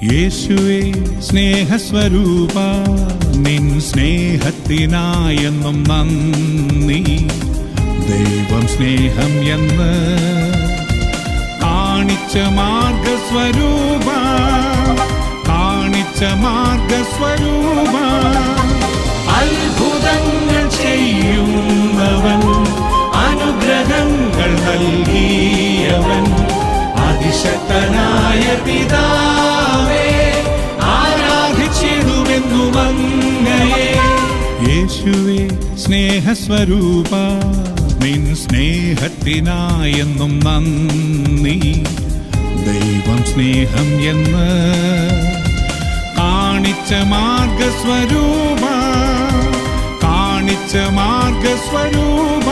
യേശുവേ സ്നേഹസ്വരൂപ, നിൻ സ്നേഹത്തിനായെന്നും നന്ദി. ദൈവം സ്നേഹം എന്ന് കാണിച്ച മാർഗസ്വരൂപ, കാണിച്ച മാർഗസ്വരൂപ. അത്ഭുതങ്ങൾ ചെയ്യുന്നവൻ, അനുഗ്രഹങ്ങൾ നൽകിയവൻ, അതിശക്തനായ പിതാവേ, ആരാധിച്ചിടുമെന്നും അങ്ങയെ. യേശുവേ സ്നേഹസ്വരൂപ, നിൻ സ്നേഹത്തിനായെന്നും നന്ദി. ദൈവം സ്നേഹം എന്ന് കാണിച്ച മാർഗസ്വരൂപ, കാണിച്ച മാർഗസ്വരൂപ.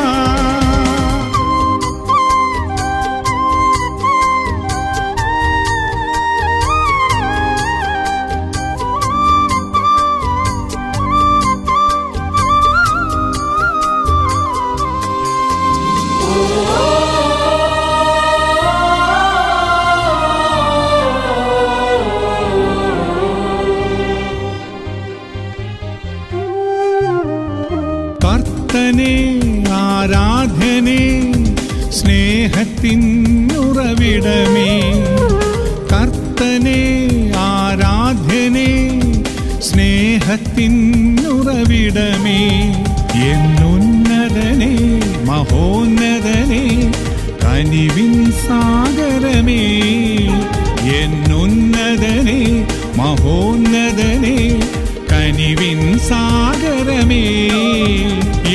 കർത്തനേ ആരാധ്യനേ, സ്നേഹത്തിനുറവിടമേ. കർത്തനേ ആരാധ്യനേ, സ്നേഹത്തിനുറവിടമേ. എന്നുന്നതനേ മഹോന്നതനേ, കനിവിൻ സാഗരമേ. എന്നുന്നതനേ മഹോന്നതനേ, കനിവിൻ സാഗരമേ.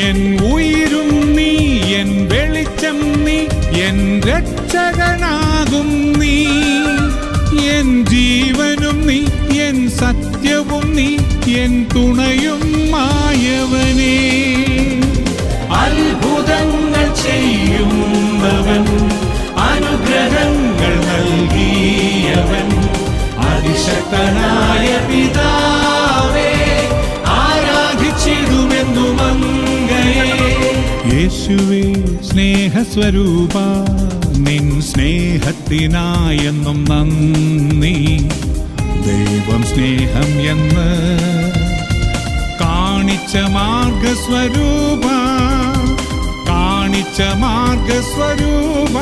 എൻ ഉയിരും നീ, എൻ വെളിച്ചം നീ, എൻ രക്ഷകനാകും നീ. എൻ ജീവനും നീ, എൻ സത്യവും നീ, എൻ തുണയും മായവനേ. അത്ഭുതങ്ങൾ ചെയ്യുന്നവൻ, അനുഗ്രഹങ്ങൾ നൽകിയവൻ, അതിശക്തനായ പിതാവേ, ആരാധിച്ചിടുമെന്നും അങ്ങയെ. യേശുവേ സ്നേഹസ്വരൂപ, നിൻ സ്നേഹത്തിനായെന്നും നന്ദി. ദൈവം സ്നേഹം എന്ന് കാണിച്ച മാർഗസ്വരൂപ, കാണിച്ച മാർഗസ്വരൂപ.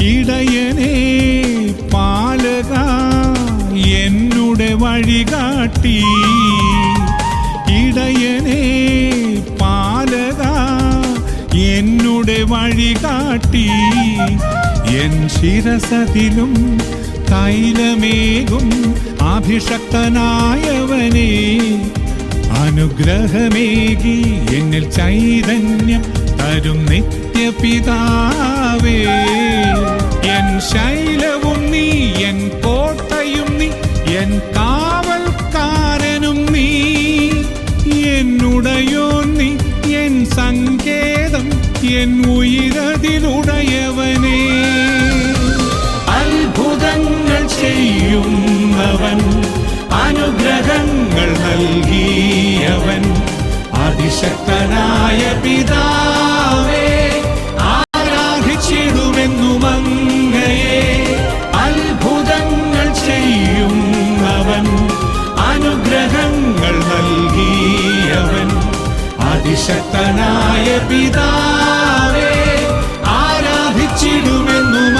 ഇടയനേ പാലക, എന്നുടെ വഴികാട്ടി. ഇടയനേ പാലക, എന്നുടെ വഴികാട്ടി. എൻ ശിരസതിലും തൈലമേകും അഭിഷക്തനായവനേ. അനുഗ്രഹമേകി എന്നിൽ ചൈതന്യം തരും നിത്യപിതാവേ. എൻ ശൈലവും നീ, എൻ കോട്ടയും നീ, എൻ കാവൽക്കാരനും നീ. എന്നുടയോൻ നീ, എൻ സങ്കേതം, എൻ ഉയരതിലുടയവനേ. അത്ഭുതങ്ങൾ ചെയ്യുന്നവൻ, അനുഗ്രഹങ്ങൾ നൽകിയവൻ, അതിശക്തനായ പിതാവേ, ആരാധിച്ചിടുമെന്നും അങ്ങയെ. അത്ഭുതങ്ങൾ ചെയ്യുന്നവൻ, അനുഗ്രഹങ്ങൾ നൽകിയവൻ, അതിശക്തനായ പിതാവേ, ആരാധിച്ചിടുമെന്നും